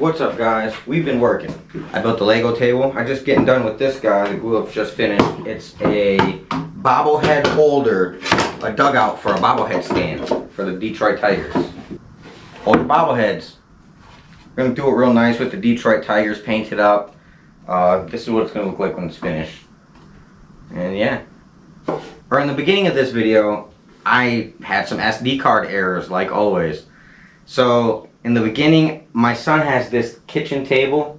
What's up, guys? We've been working. I built the Lego table. I'm just getting done with this guy. The glue up's just finished. It's a bobblehead holder, a dugout for a bobblehead stand for the Detroit Tigers. Hold your bobbleheads. We're gonna do it real nice with the Detroit Tigers painted up. This is what it's gonna look like when it's finished. And yeah. In the beginning of this video, I had some SD card errors, like always. So in the beginning, my son has this kitchen table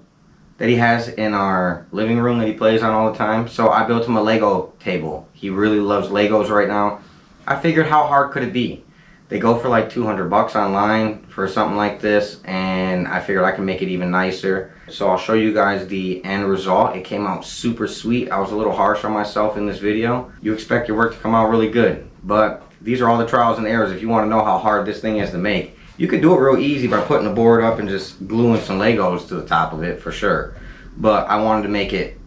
that he has in our living room that he plays on all the time. So I built him a Lego table. He really loves Legos right now. I figured, how hard could it be? They go for like 200 bucks online for something like this, and I figured I can make it even nicer. So I'll show you guys the end result. It came out super sweet. I was a little harsh on myself in this video. You expect your work to come out really good, but these are all the trials and errors. If you want to know how hard this thing is to make, you could do it real easy by putting a board up and just gluing some Legos to the top of it for sure. But I wanted to make it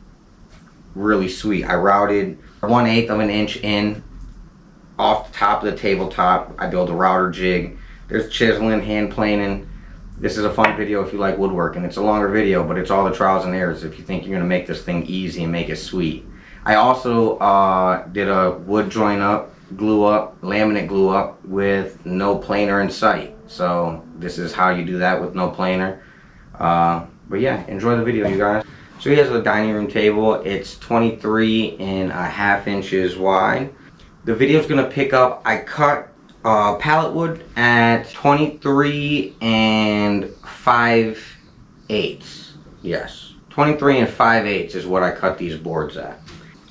really sweet. I routed 1/8 of an inch in off the top of the tabletop. I built a router jig. There's chiseling, hand planing. This is a fun video if you like woodworking. It's a longer video, but it's all the trials and errors if you think you're gonna make this thing easy and make it sweet. I also did a wood join up, glue up, laminate glue up with no planer in sight. So this is how you do that with no planer. But yeah, enjoy the video, you guys. So he has a dining room table. It's 23.5 inches wide. The video's gonna pick up, I cut pallet wood at 23 5/8. Yes, 23 5/8 is what I cut these boards at.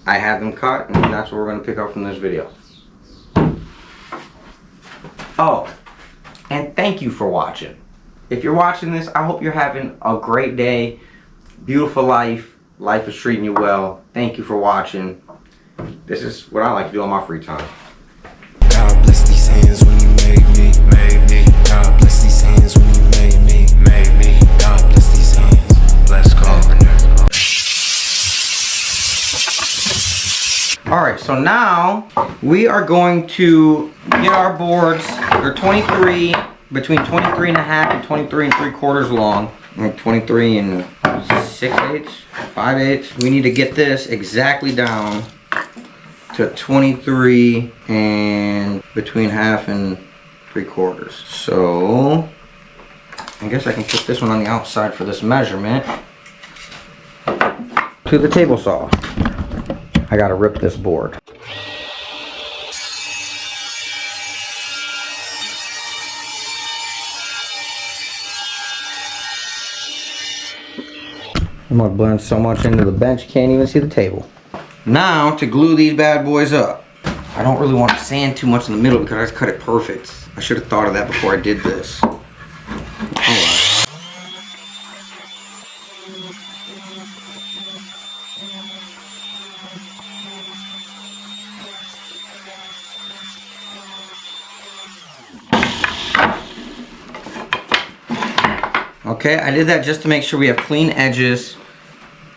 I had them cut, and that's what we're gonna pick up from this video. Oh, and thank you for watching. If you're watching this, I hope you're having a great day, beautiful life. Life is treating you well. Thank you for watching. This is what I like to do on my free time. God bless these hands when you made me. God bless these hands when you made me. God bless these hands. Bless Carpenter. Alright, so now we are going to get our boards. They're 23, between 23.5 and 23 3/4 long. Like 23 6/8, 5/8. We need to get this exactly down to 23 and between 1/2 and 3/4. So I guess I can put this one on the outside for this measurement. To the table saw. I gotta rip this board. I'm gonna blend so much into the bench you can't even see the table. Now to glue these bad boys up. I don't really want to sand too much in the middle because I just cut it perfect. I should have thought of that before I did this. Alright. Okay, I did that just to make sure we have clean edges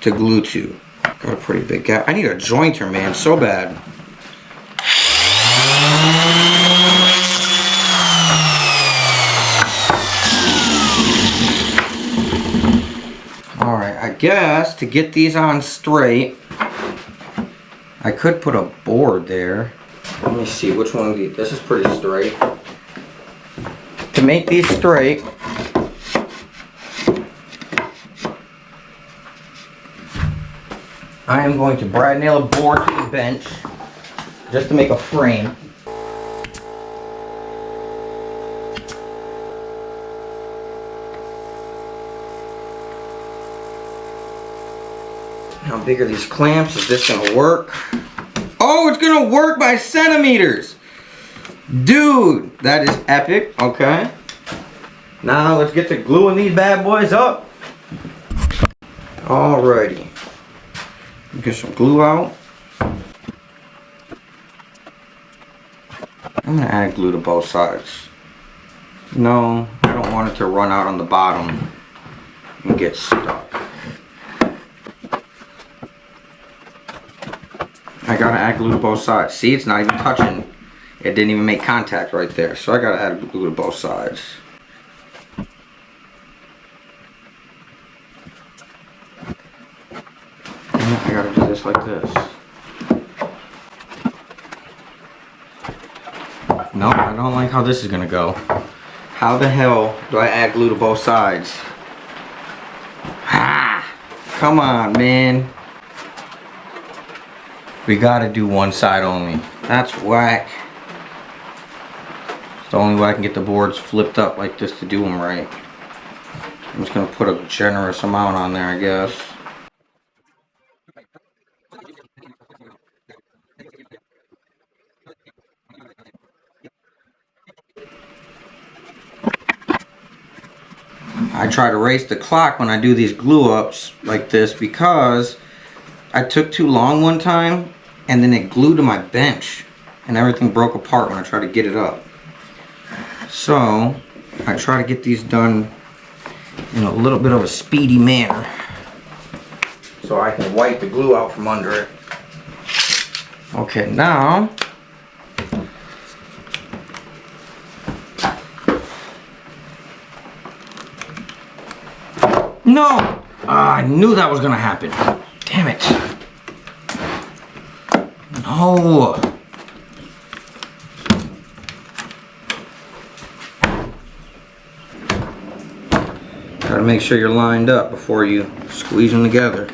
to glue to. Got a pretty big gap. I need a jointer, man, so bad. Alright, I guess to get these on straight, I could put a board there. Let me see which one of these. This is pretty straight. To make these straight, I am going to brad nail a board to the bench just to make a frame. How big are these clamps? Is this gonna work? Oh, it's gonna work by centimeters! Dude, that is epic. Okay. Now let's get to gluing these bad boys up. Alrighty. Get some glue out. I'm gonna add glue to both sides. No, I don't want it to run out on the bottom and get stuck. I gotta add glue to both sides. See, it's not even touching. It didn't even make contact right there. So I gotta add glue to both sides. this like this. No, I don't like how this is gonna go. How the hell do I add glue to both sides? Ah! Come on, man. We gotta do one side only. That's whack. It's the only way I can get the boards flipped up like this to do them right. I'm just gonna put a generous amount on there, I guess. I try to race the clock when I do these glue ups like this because I took too long one time and then it glued to my bench and everything broke apart when I tried to get it up. So I try to get these done in a little bit of a speedy manner so I can wipe the glue out from under it. Okay, now no! I knew that was gonna happen. Damn it. No. Gotta make sure you're lined up before you squeeze them together.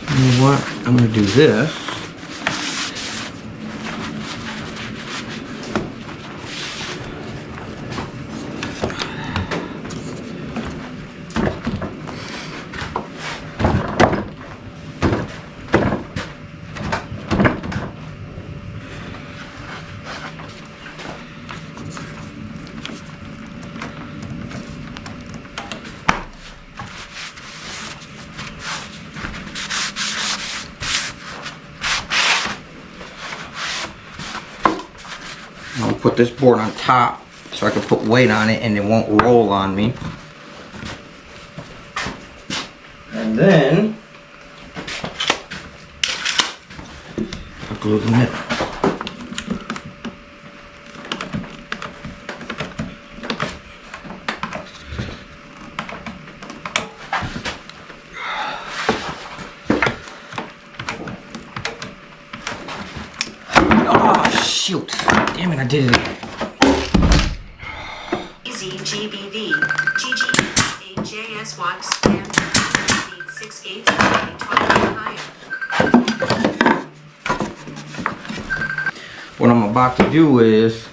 You know what? I'm gonna do this. I'll put this board on top so I can put weight on it and it won't roll on me. And then I'll glue the middle. Oh shoot! Damn it, I did it again. Easy GBV, GGHJS Watts, and 868 higher. What I'm about to do is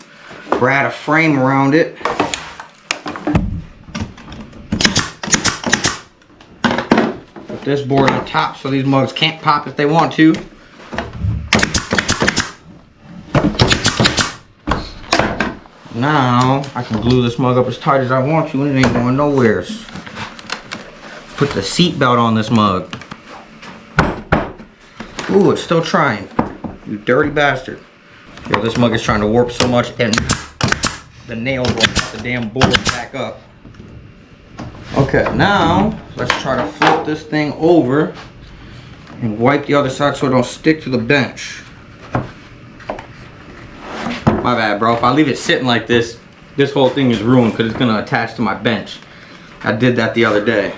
add a frame around it. Put this board on top so these mugs can't pop if they want to. Now I can glue this mug up as tight as I want to and it ain't going nowhere. Put the seat belt on this mug. Ooh, it's still trying. You dirty bastard. Yo, this mug is trying to warp so much and the nails will put the damn board back up. Okay, now let's try to flip this thing over and wipe the other side so it don't stick to the bench. My bad, bro. If I leave it sitting like this, this whole thing is ruined because it's going to attach to my bench. I did that the other day.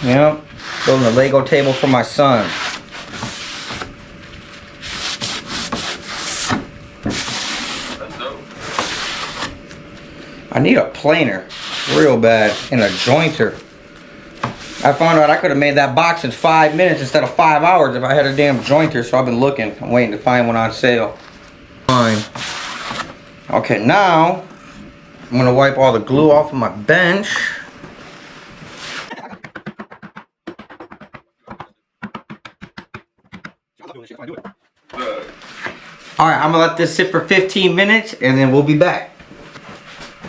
Yep. Building a Lego table for my son. I need a planer real bad and a jointer. I found out I could have made that box in 5 minutes instead of 5 hours if I had a damn jointer, so I've been looking. I'm waiting to find one on sale. Fine. Okay, now I'm gonna wipe all the glue off of my bench. Alright, I'm gonna let this sit for 15 minutes and then we'll be back.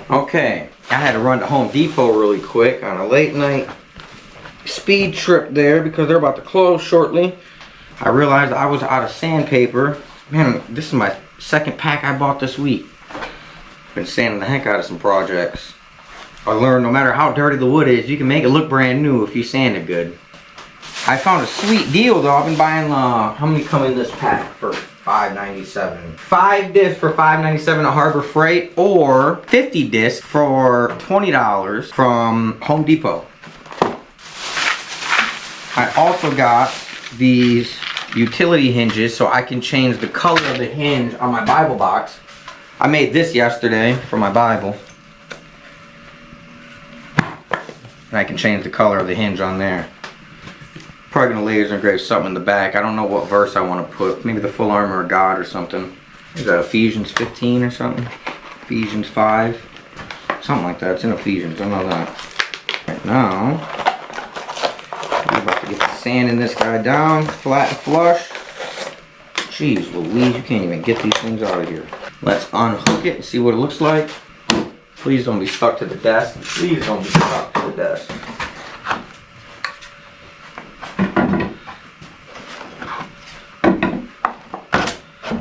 Okay, I had to run to Home Depot really quick on a late night speed trip there because they're about to close shortly. I realized I was out of sandpaper. Man, this is my second pack I bought this week. Been sanding the heck out of some projects. I learned no matter how dirty the wood is, you can make it look brand new if you sand it good. I found a sweet deal though. I've been buying, how many come in this pack for $5.97? 5 discs for $5.97 at Harbor Freight, or 50 discs for $20 from Home Depot. I also got these utility hinges so I can change the color of the hinge on my Bible box. I made this yesterday for my Bible. And I can change the color of the hinge on there. Probably gonna laser engrave something in the back. I don't know what verse I want to put. Maybe the full armor of God or something. Is that Ephesians 15 or something? Ephesians 5? Something like that. It's in Ephesians. I know that. Right now, I'm about to get the sand in this guy down, flat and flush. Jeez Louise, you can't even get these things out of here. Let's unhook it and see what it looks like. Please don't be stuck to the desk. Please don't be stuck to the desk.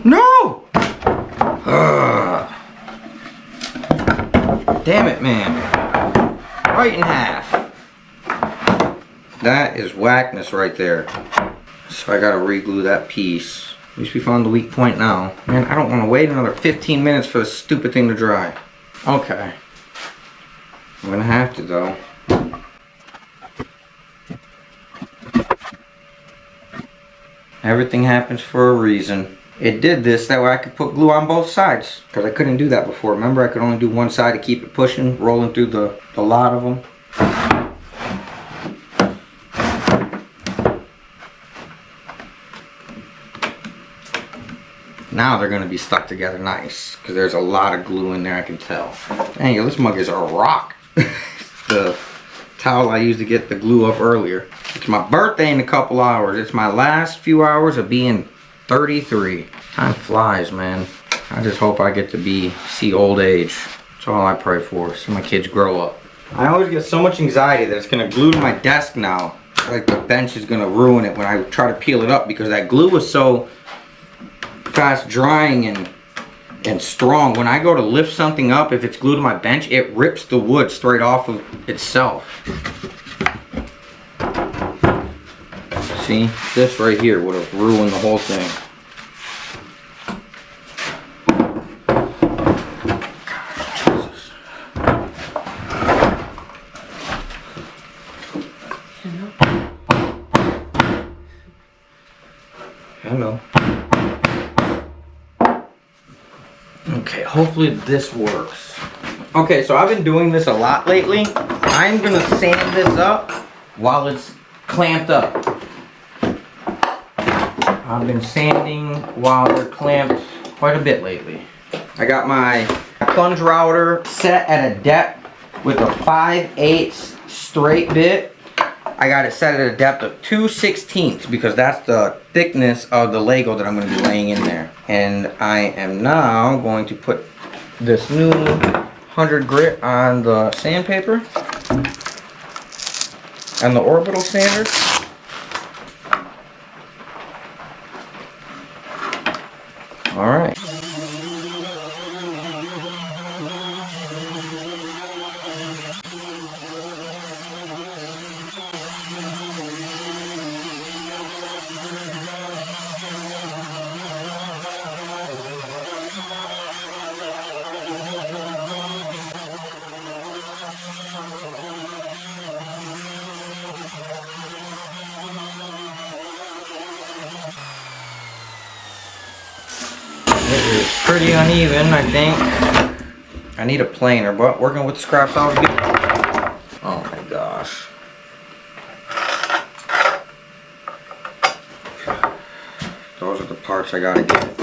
No! Damn it, man. Right in half. That is whackness right there. So I gotta re-glue that piece. At least we found the weak point now. Man, I don't want to wait another 15 minutes for this stupid thing to dry. Okay. I'm gonna have to though. Everything happens for a reason. It did this that way I could put glue on both sides. Because I couldn't do that before. Remember, I could only do one side to keep it pushing, rolling through the lot of them. Now they're going to be stuck together nice. Because there's a lot of glue in there, I can tell. Dang, this mug is a rock. The towel I used to get the glue up earlier. It's my birthday in a couple hours. It's my last few hours of being 33. Time flies, man. I just hope I get to see old age. That's all I pray for. See my kids grow up. I always get so much anxiety that it's going to glue to my desk now. Like the bench is going to ruin it when I try to peel it up because that glue is so fast drying and strong. When I go to lift something up, if it's glued to my bench, it rips the wood straight off of itself. See, this right here would have ruined the whole thing. Jesus. Hello. Okay, hopefully this works. Okay, so I've been doing this a lot lately. I'm gonna sand this up while it's clamped up. I've been sanding while they're clamped quite a bit lately. I got my plunge router set at a depth with a 5/8 straight bit. I got it set at a depth of 2/16 because that's the thickness of the Lego that I'm going to be laying in there. And I am now going to put this new 100 grit on the sandpaper and the orbital sander. All right. It is pretty uneven, I think. I need a planer, but working with scraps always good. Oh my gosh. Those are the parts I gotta get.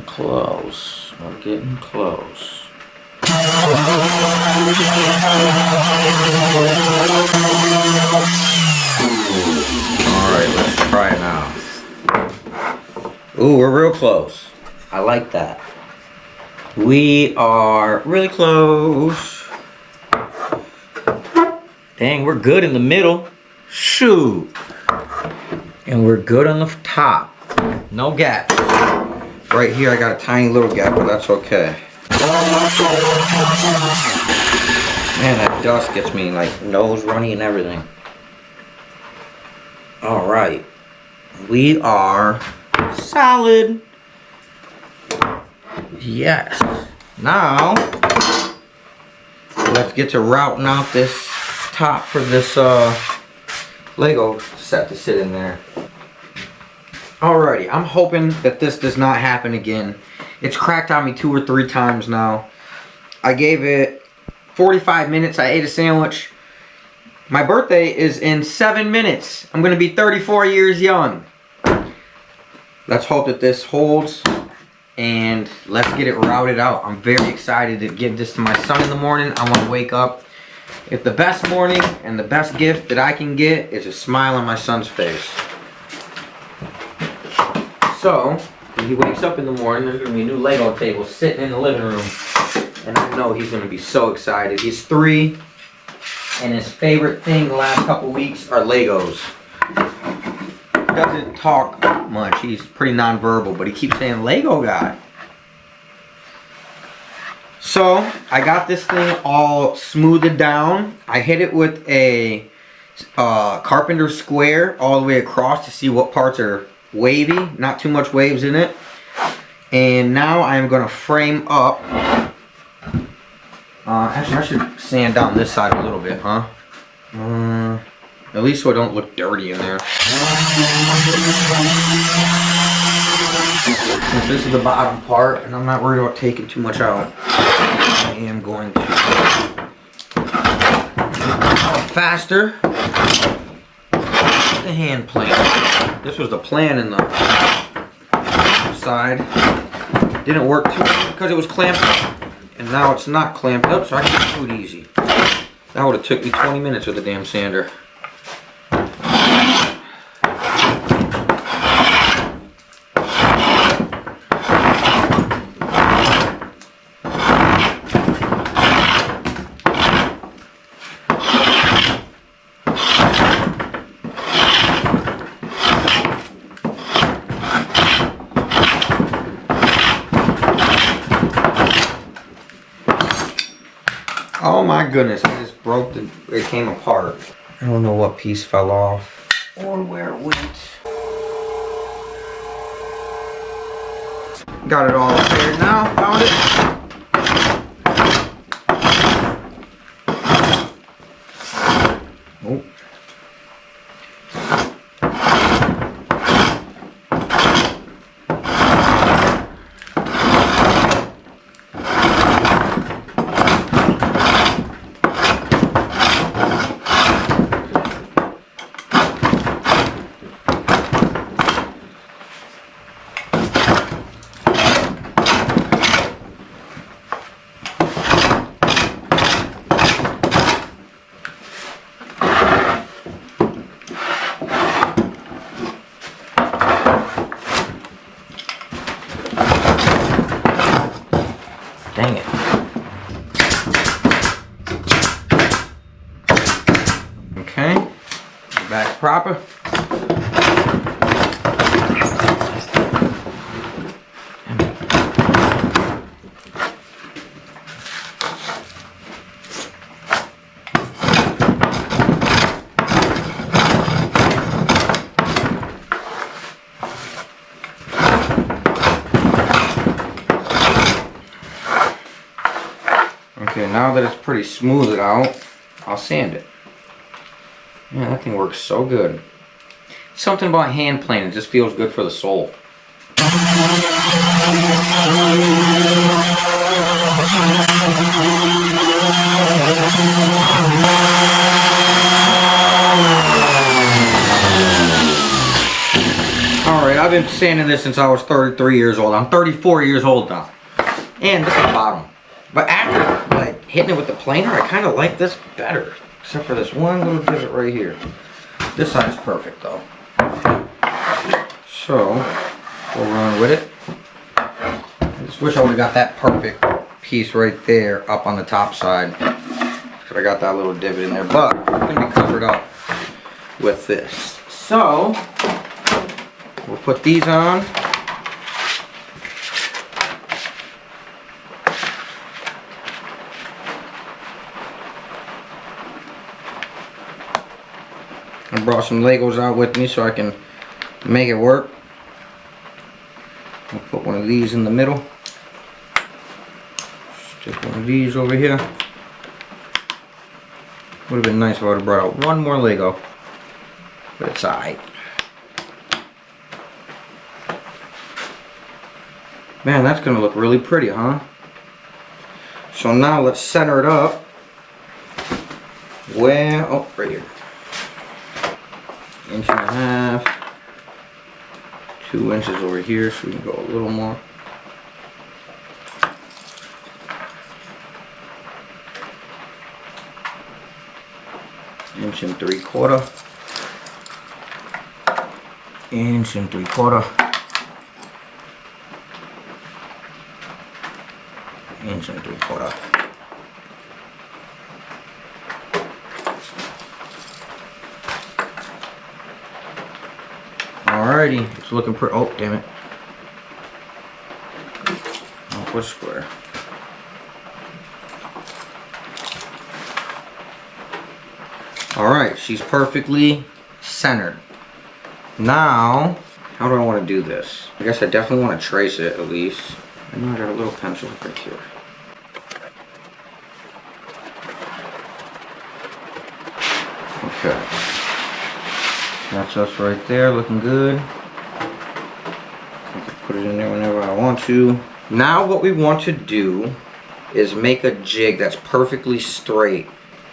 Close. We're getting close. Alright, let's try it now. Ooh, we're real close. I like that. We are really close. Dang, we're good in the middle. Shoot. And we're good on the top. No gaps. Right here I got a tiny little gap, but that's okay. Man, that dust gets me like nose runny and everything. Alright. We are solid. Yes. Now, let's get to routing out this top for this Lego set to sit in there. Alrighty, I'm hoping that this does not happen again. It's cracked on me 2 or 3 times now. I gave it 45 minutes. I ate a sandwich. My birthday is in 7 minutes. I'm gonna be 34 years young. Let's hope that this holds and let's get it routed out. I'm very excited to give this to my son in the morning. I want to wake up. If the best morning and the best gift that I can get is a smile on my son's face. So, when he wakes up in the morning, there's going to be a new Lego table sitting in the living room. And I know he's going to be so excited. He's 3, and his favorite thing the last couple weeks are Legos. He doesn't talk much. He's pretty nonverbal, but he keeps saying Lego guy. So, I got this thing all smoothed down. I hit it with a Carpenter square all the way across to see what parts are wavy, not too much waves in it. And now I'm going to frame up. Actually, I should sand down this side a little bit, huh? At least so I don't look dirty in there. Since this is the bottom part, and I'm not worried about taking too much out, I am going to faster the hand plane. This was the plan in the side. Didn't work too much because it was clamped up, and now it's not clamped up, so I can do it easy. That would have took me 20 minutes with the damn sander. Oh my goodness, I just broke it came apart. I don't know what piece fell off or where it went. Got it all cleared now, found it. Oh. Dang it. Okay, back proper. Okay, now that it's pretty smoothed out, I'll sand it. Yeah, that thing works so good. Something about hand planing just feels good for the soul. Alright, I've been sanding this since I was 33 years old. I'm 34 years old now. And this is the bottom. But after like hitting it with the planer, I kind of like this better. Except for this one little divot right here. This side is perfect though. So, we'll run with it. Just wish I would have got that perfect piece right there up on the top side. Because I got that little divot in there. But it's going to be covered up with this. So, we'll put these on. I brought some Legos out with me so I can make it work. I'll put one of these in the middle. Stick one of these over here. Would have been nice if I would have brought out one more Lego. But it's alright. Man, that's going to look really pretty, huh? So now let's center it up. Where? Oh, right here. 1.5 inches. 2 inches over here, so we can go a little more. Inch and 3/4. Inch and 3/4. Inch and 3/4. Alrighty, it's looking pretty. Oh, damn it. Oh, put a square. Alright, she's perfectly centered. Now, how do I want to do this? I guess I definitely want to trace it at least. I know I got a little pencil right here. Okay. That's us right there, looking good. I can put it in there whenever I want to. Now what we want to do is make a jig that's perfectly straight.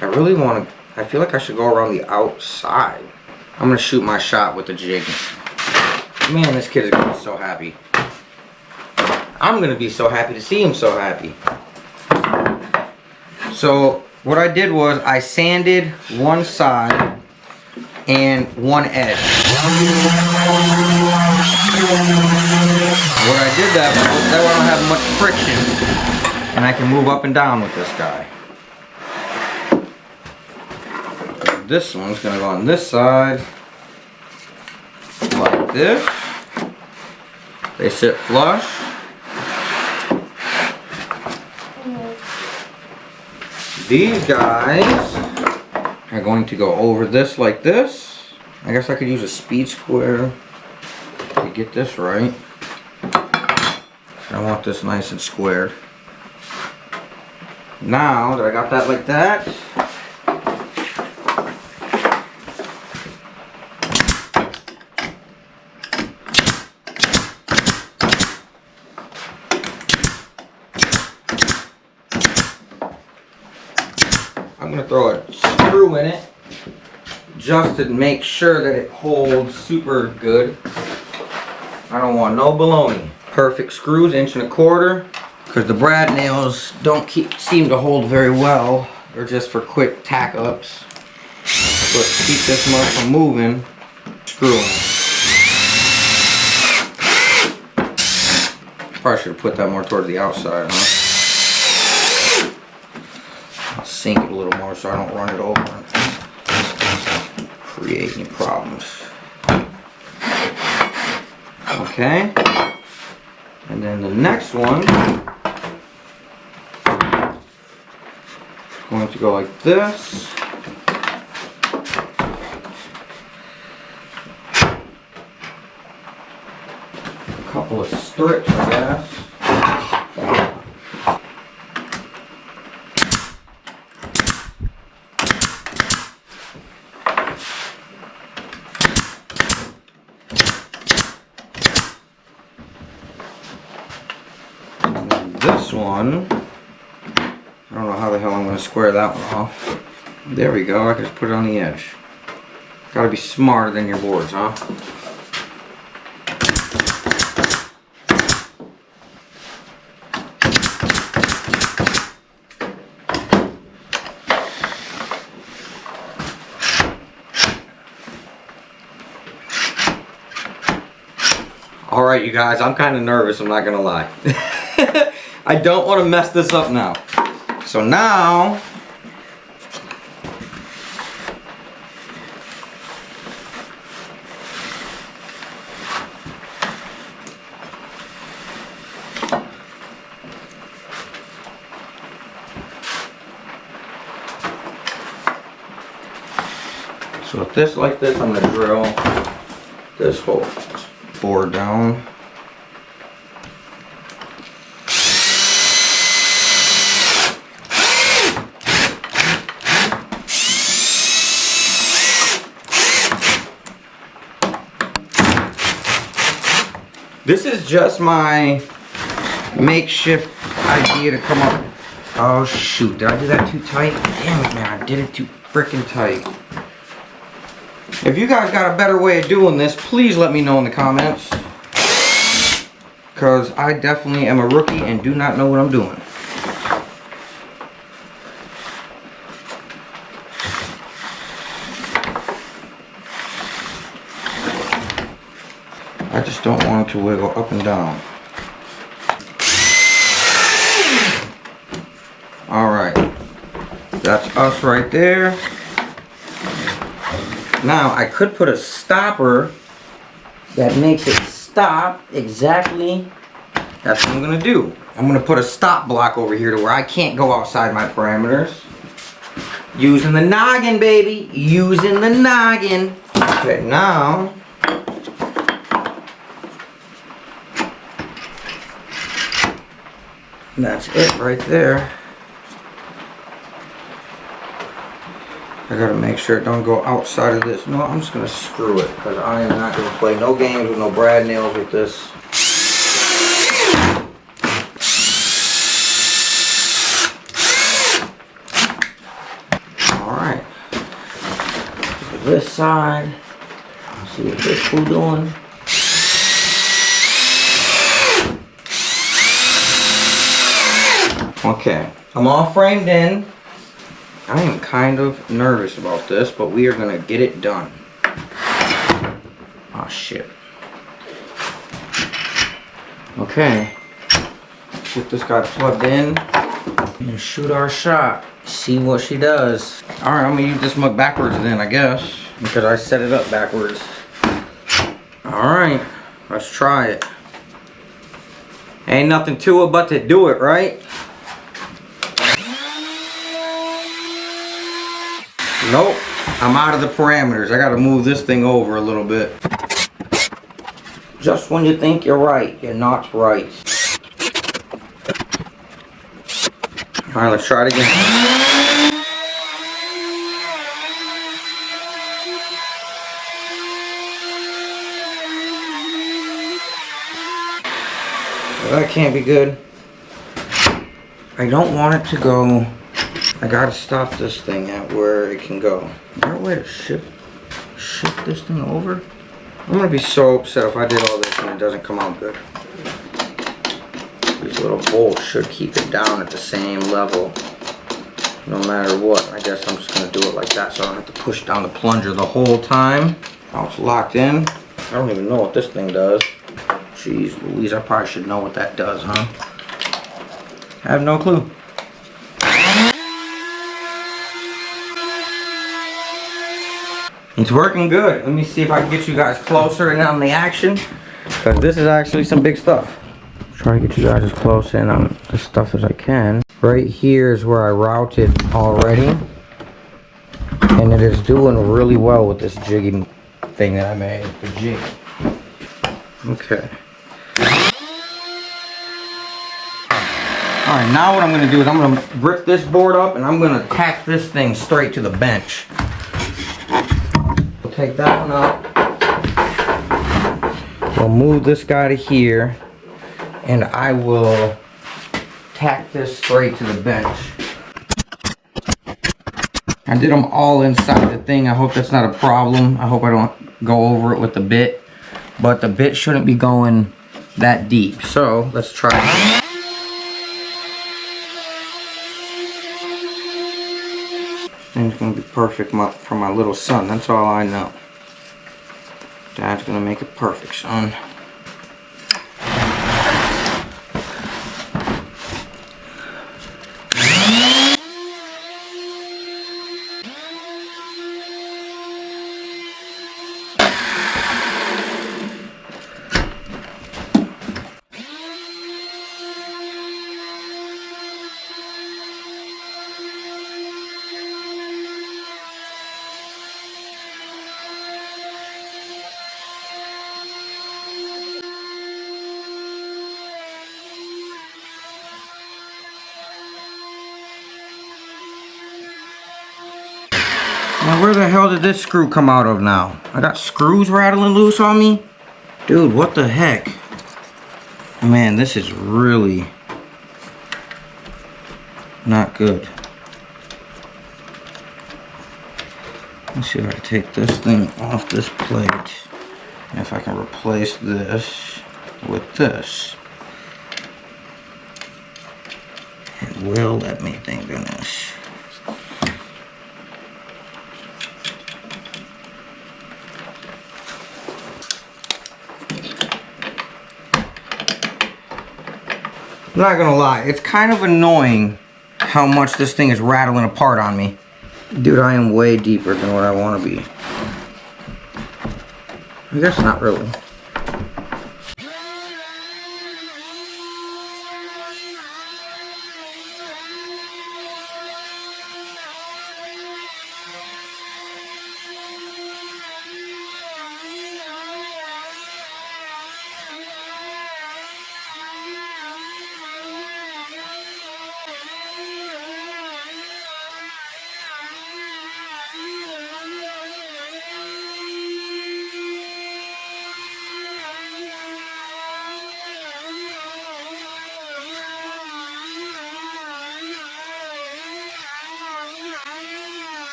I really want to, I feel like I should go around the outside. I'm going to shoot my shot with the jig. Man, this kid is going to be so happy. I'm going to be so happy to see him so happy. So what I did was I sanded one side and one edge. What I did that way I don't have much friction and I can move up and down with this guy. This one's gonna go on this side like this. They sit flush. These guys are going to go over this like this. I guess I could use a speed square to get this right. I want this nice and squared. Now that I got that like that, I'm going to throw a screw in it just to make sure that it holds super good. I don't want no baloney. Perfect screws, 1.25 inches, because the brad nails don't seem to hold very well. They're just for quick tack ups. So let's keep this much from moving. Screw in. Probably should have put that more towards the outside, huh? Sink it a little more so I don't run it over and create any problems. Okay, and then the next one is going to go like this. A couple of strips, I guess. This one, I don't know how the hell I'm going to square that one off. There we go, I can just put it on the edge. Gotta be smarter than your boards, huh? Alright you guys, I'm kind of nervous, I'm not going to lie. I don't want to mess this up now. So now, so with this like this, I'm gonna drill this whole board down. This is just my makeshift idea to come up. Oh shoot, did I do that too tight? Damn it, man, I did it too freaking tight. If you guys got a better way of doing this, please let me know in the comments. Because I definitely am a rookie and do not know what I'm doing. I just don't want it to wiggle up and down. Alright. That's us right there. Now I could put a stopper that makes it stop exactly. That's what I'm going to do. I'm going to put a stop block over here to where I can't go outside my parameters. Using the noggin, baby. Using the noggin. Okay, now that's it right there. I gotta make sure it don't go outside of this. No, I'm just gonna screw it because I am not gonna play no games with no brad nails with this. Alright. This side. See what this fool doing. Okay, I'm all framed in. I am kind of nervous about this, but we are gonna get it done. Oh shit. Okay, let's get this guy plugged in and shoot our shot. See what she does. Alright, I'm gonna use this mug backwards then, I guess, because I set it up backwards. Alright, let's try it. Ain't nothing to it but to do it, right? Nope, I'm out of the parameters. I gotta move this thing over a little bit. Just when you think you're right, you're not right. Alright, let's try it again. Well, that can't be good. I don't want it to go. I gotta stop this thing at where it can go. Is there a way to shift this thing over? I'm gonna be so upset if I did all this and it doesn't come out good. These little bolts should keep it down at the same level no matter what. I guess I'm just gonna do it like that so I don't have to push down the plunger the whole time. Now it's locked in. I don't even know what this thing does. Jeez Louise, I probably should know what that does, huh? I have no clue. It's working good. Let me see if I can get you guys closer and on the action. Because this is actually some big stuff. Try to get you guys as close in on the stuff as I can. Right here is where I routed already. And it is doing really well with this jigging thing that I made. The jig. Okay. Alright, now what I'm going to do is I'm going to brick this board up and I'm going to tack this thing straight to the bench. Take that one up. We'll move this guy to here and I will tack this straight to the bench. I did them all inside the thing. I hope that's not a problem. I hope I don't go over it with the bit, but the bit shouldn't be going that deep. So let's try it. Thing's gonna be perfect for my little son. That's all I know. Dad's gonna make it perfect, son. Now where the hell did this screw come out of now? I got screws rattling loose on me? Dude, what the heck? Man, this is really not good. Let's see if I can take this thing off this plate. And if I can replace this with this. It will let me, thank goodness. I'm not gonna lie, it's kind of annoying how much this thing is rattling apart on me. Dude, I am way deeper than what I want to be. I guess not really.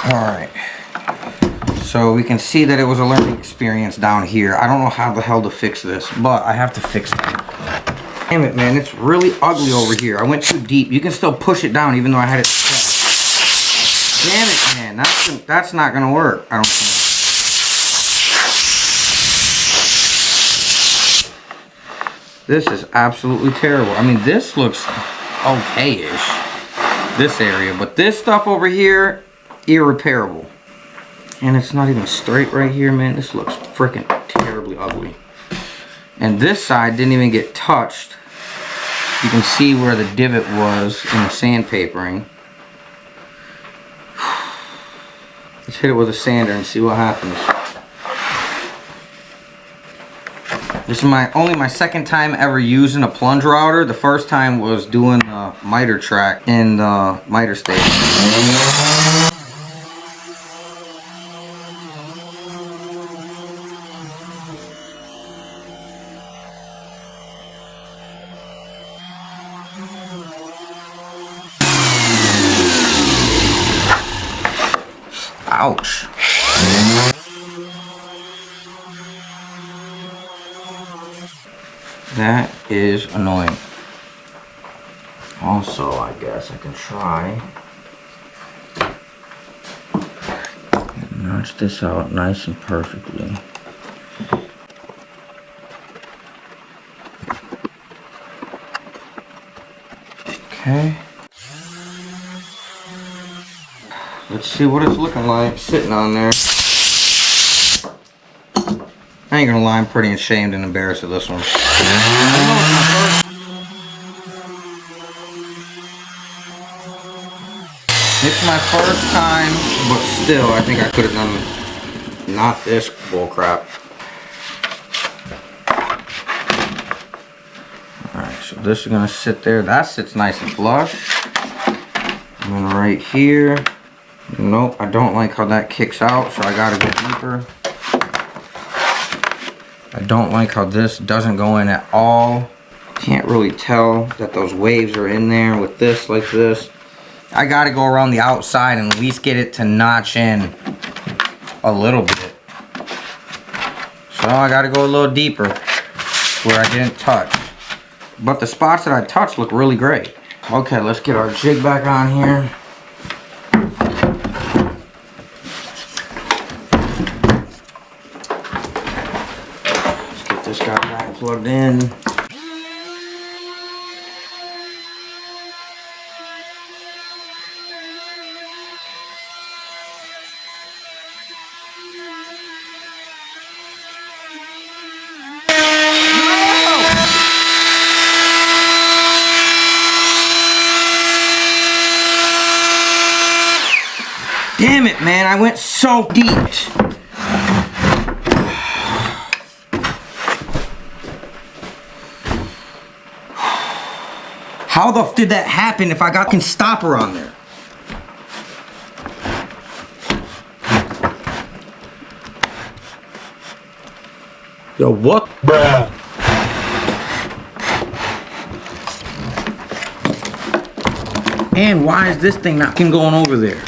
Alright, so we can see that it was a learning experience down here. I don't know how the hell to fix this, but I have to fix it. Damn it, man, it's really ugly over here. I went too deep. You can still push it down even though I had it set. Damn it, man, that's not gonna work, I don't think. This is absolutely terrible. I mean, this looks okay-ish, this area, but this stuff over here, irreparable. And it's not even straight right here, man. This looks freaking terribly ugly. And this side didn't even get touched. You can see where the divot was in the sandpapering. Let's hit it with a sander and see what happens. This is only my second time ever using a plunge router. The first time was doing the miter track in the miter station. Ouch. That is annoying. Also, I guess I can try and notch this out nice and perfectly. Okay. Let's see what it's looking like sitting on there. I ain't gonna lie, I'm pretty ashamed and embarrassed of this one. It's my first time, but still, I think I could have done not this bullcrap. Alright, so this is gonna sit there. That sits nice and flush. And then right here. Nope, I don't like how that kicks out, so I gotta go deeper. I don't like how this doesn't go in at all. Can't really tell that those waves are in there with this like this. I gotta go around the outside and at least get it to notch in a little bit. So I gotta go a little deeper where I didn't touch. But the spots that I touched look really great. Okay, let's get our jig back on here. This guy back plugged in. Damn it, man, I went so deep. How the f did that happen if I got a stopper on there? Yo, what? Bruh. And why is this thing not going over there?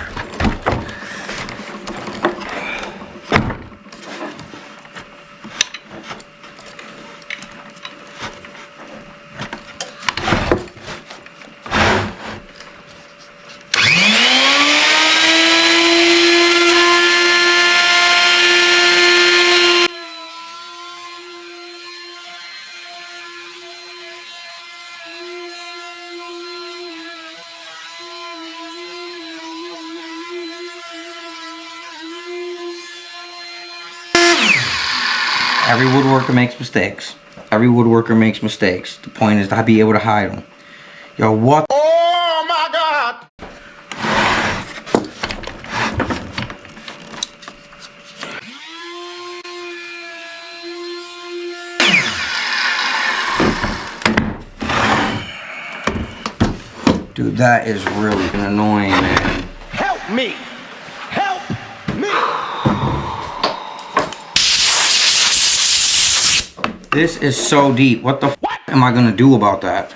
Every woodworker makes mistakes. Every woodworker makes mistakes. The point is to be able to hide them. Yo, what? Oh my God! Dude, that is really annoying, man. Help me! Help me! This is so deep. What the f am I gonna do about that?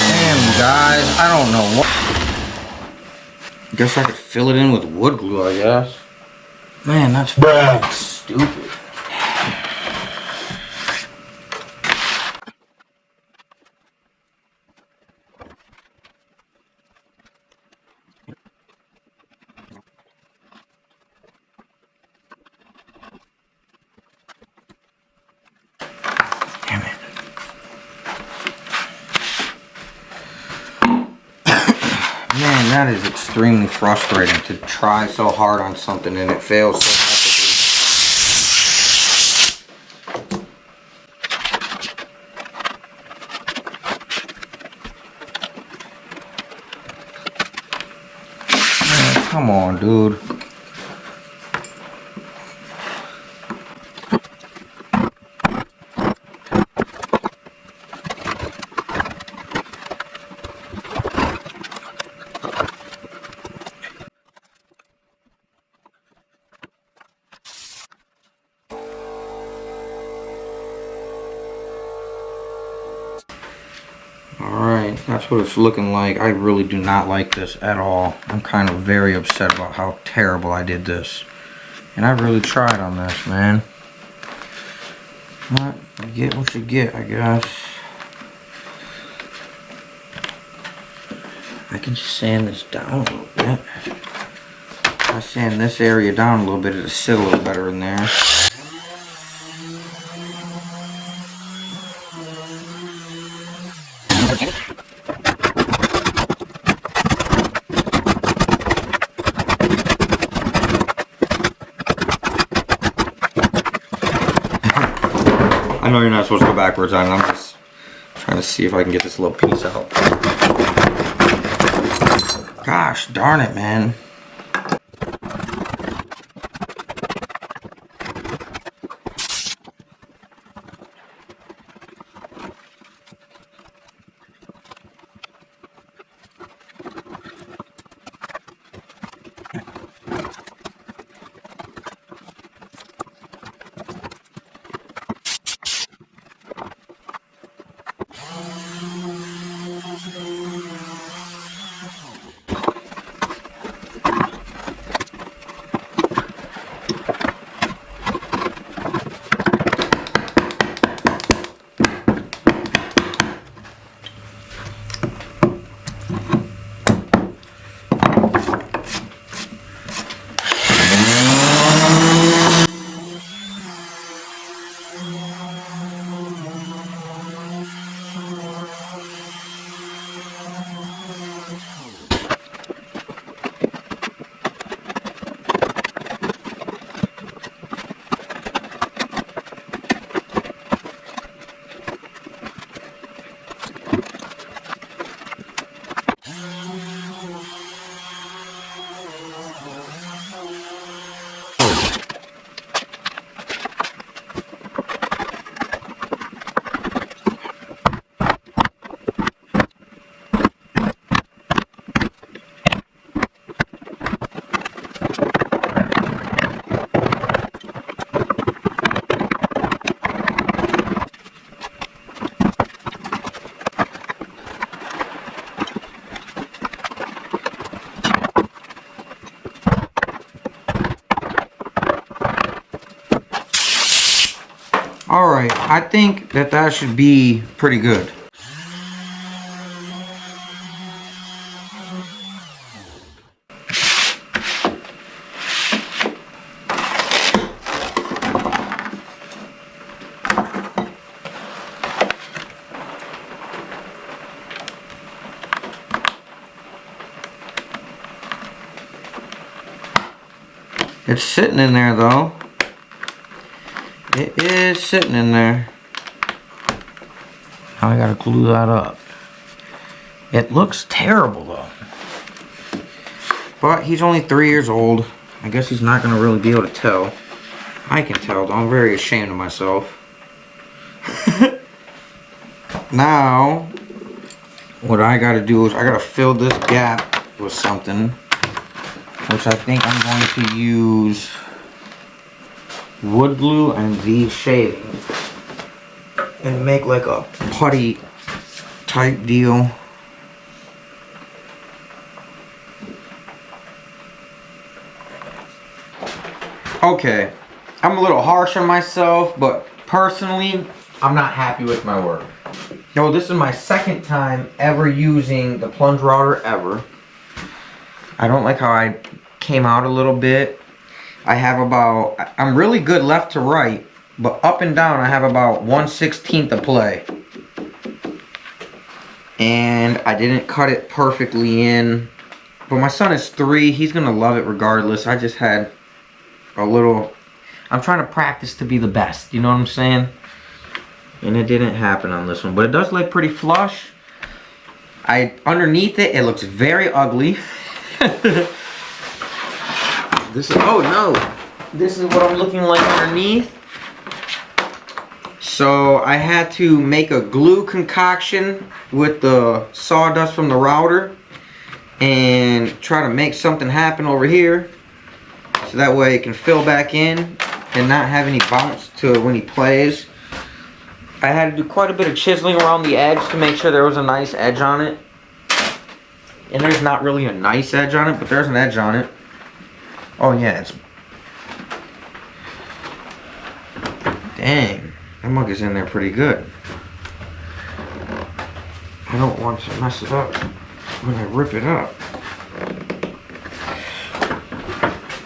Damn, guys, I don't know what. Guess I could fill it in with wood glue, I guess. Man, that's stupid. Damn it. Man, that is extremely frustrating to try so hard on something and it fails so epically. Man, come on, dude. Alright, that's what it's looking like. I really do not like this at all. I'm kind of very upset about how terrible I did this. And I really tried on this, man. But you get what you get, I guess. I can sand this down a little bit. If I sand this area down a little bit, it'll sit a little better in there. I know you're not supposed to go backwards on it. I'm just trying to see if I can get this little piece out. Gosh darn it, man. Alright, I think that should be pretty good. It's sitting in there though. It is sitting in there. Now I gotta glue that up. It looks terrible though. But he's only 3 years old. I guess he's not gonna really be able to tell. I can tell though. I'm very ashamed of myself. Now, what I gotta do is I gotta fill this gap with something, which I think I'm going to use wood glue and these shavings and make like a putty type deal. Okay, I'm a little harsh on myself, but personally, I'm not happy with my work. No, this is my second time ever using the plunge router ever. I don't like how I came out a little bit. I'm really good left to right, but up and down I have about 1/16 of play. And I didn't cut it perfectly in. But my son is 3, he's gonna love it regardless. I just had a little, I'm trying to practice to be the best, you know what I'm saying? And it didn't happen on this one, but it does look pretty flush. Underneath it, it looks very ugly. This is, oh no, this is what I'm looking like underneath. So I had to make a glue concoction with the sawdust from the router and try to make something happen over here, so that way it can fill back in and not have any bounce to it when he plays. I had to do quite a bit of chiseling around the edge to make sure there was a nice edge on it. And there's not really a nice edge on it, but there's an edge on it. Oh yeah, it's... Dang, that mug is in there pretty good. I don't want to mess it up when I rip it up.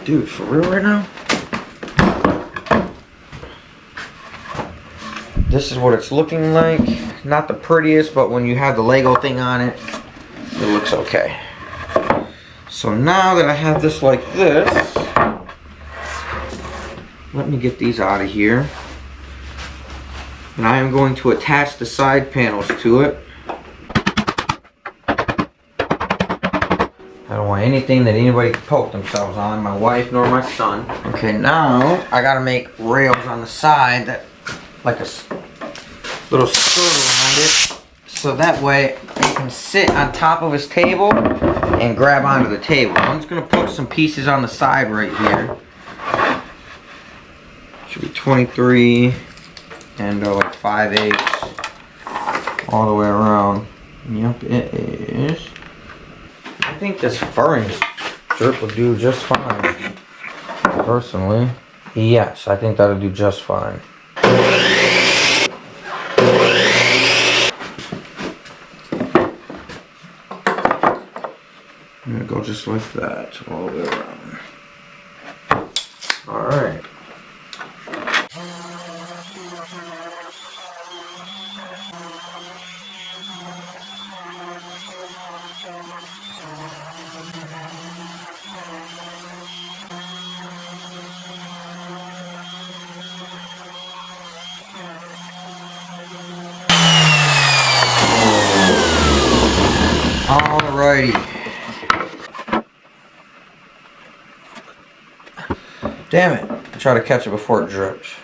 Dude, for real right now? This is what it's looking like. Not the prettiest, but when you have the Lego thing on it, it looks okay. So now that I have this like this, let me get these out of here. And I am going to attach the side panels to it. I don't want anything that anybody can poke themselves on, my wife nor my son. Okay, now I gotta make rails on the side that, like a little skirt around it, so that way it can sit on top of his table and grab onto the table. I'm just gonna put some pieces on the side right here. Should be 23 and like 5/8 all the way around. Yep, it is. I think this furring strip will do just fine. Personally, yes, I think that'll do just fine. I'm gonna go just like that all the way around. Alright. Alrighty. Damn it. I try to catch it before it drips.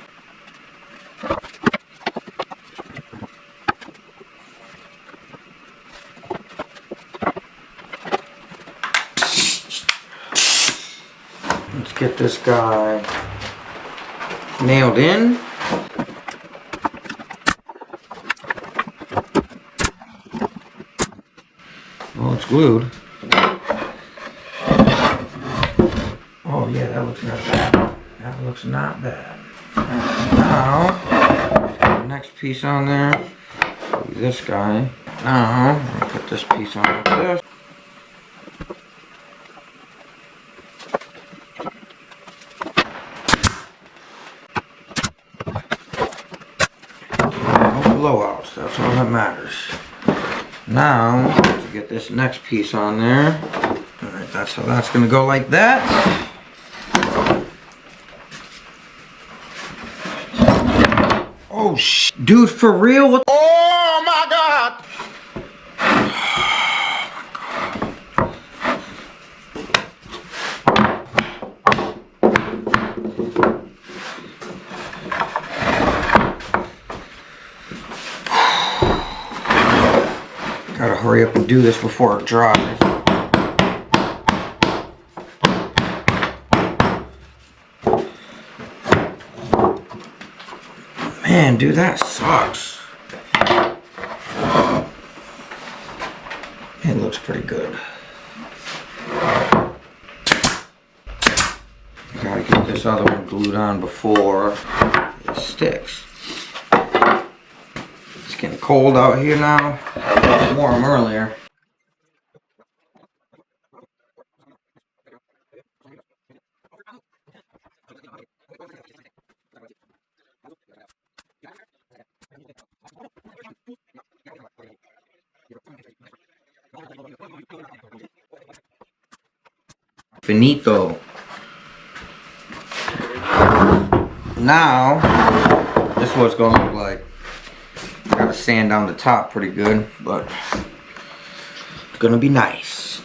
Let's get this guy nailed in. Well, it's glued. Oh yeah, that looks not bad. That looks not bad. Now, the next piece on there. This guy. Now, I'm gonna put this piece on like this. No blowouts, that's all that matters. Now, to get this next piece on there. Alright, that's how that's gonna go like that. Oh, dude, for real? What? Oh my God! Gotta hurry up and do this before it dries. Man, dude, that sucks. It looks pretty good. Gotta get this other one glued on before it sticks. It's getting cold out here now. It was warm earlier. Finito. Now, this is what it's gonna look like. Gotta sand down the top pretty good, but it's gonna be nice.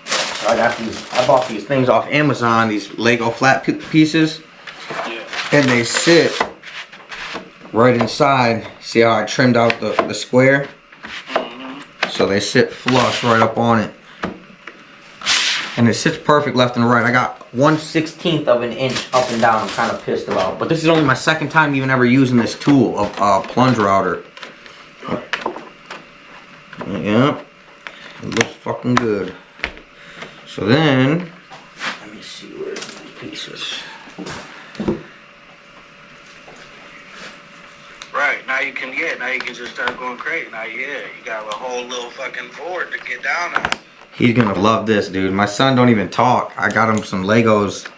So I bought these things off Amazon, these Lego flat pieces, and they sit right inside. See how I trimmed out the square? So they sit flush right up on it. And it sits perfect left and right. I got 1/16 of an inch up and down. I'm kind of pissed about. But this is only my second time even ever using this tool, a plunge router. Yeah, it looks fucking good. So then, let me see where's these pieces. Right, now you can just start going crazy. Now, you got a whole little fucking board to get down on. He's gonna love this, dude. My son don't even talk. I got him some Legos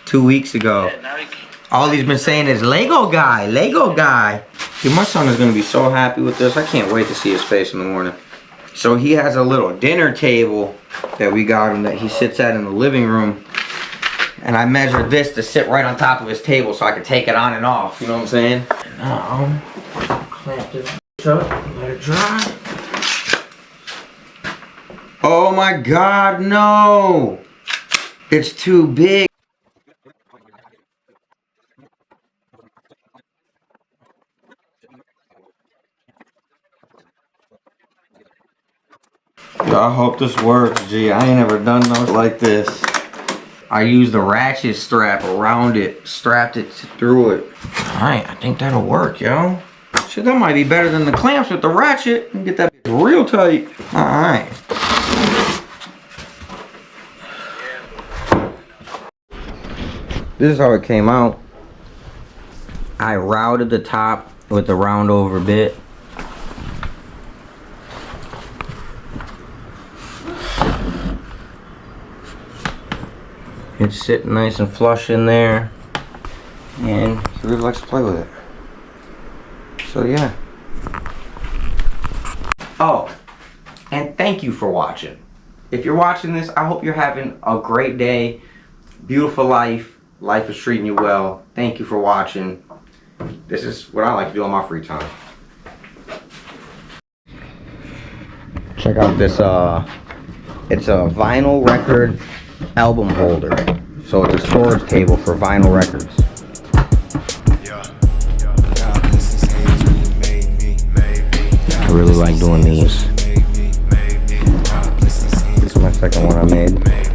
2 weeks ago. Yeah, now All he's been saying is Lego guy, Lego guy. Dude, my son is gonna be so happy with this. I can't wait to see his face in the morning. So he has a little dinner table that we got him that he sits at in the living room. And I measured this to sit right on top of his table so I could take it on and off. You know what I'm saying? And now, clamp this up, let it dry. Oh my God, no! It's too big. Yo, I hope this works, G. I ain't ever done nothing like this. I used the ratchet strap around it, strapped it through it. Alright, I think that'll work, yo. Shit, that might be better than the clamps with the ratchet. You can get that real tight. Alright. This is how it came out. I routed the top with the round over bit. It's sitting nice and flush in there, and he really likes to play with it. So yeah. Oh, and thank you for watching. If you're watching this, I hope you're having a great day, beautiful life. Life is treating you well. Thank you for watching. This is what I like to do on my free time. Check out this, it's a vinyl record album holder. So it's a storage table for vinyl records. I really like doing these. This is my second one I made.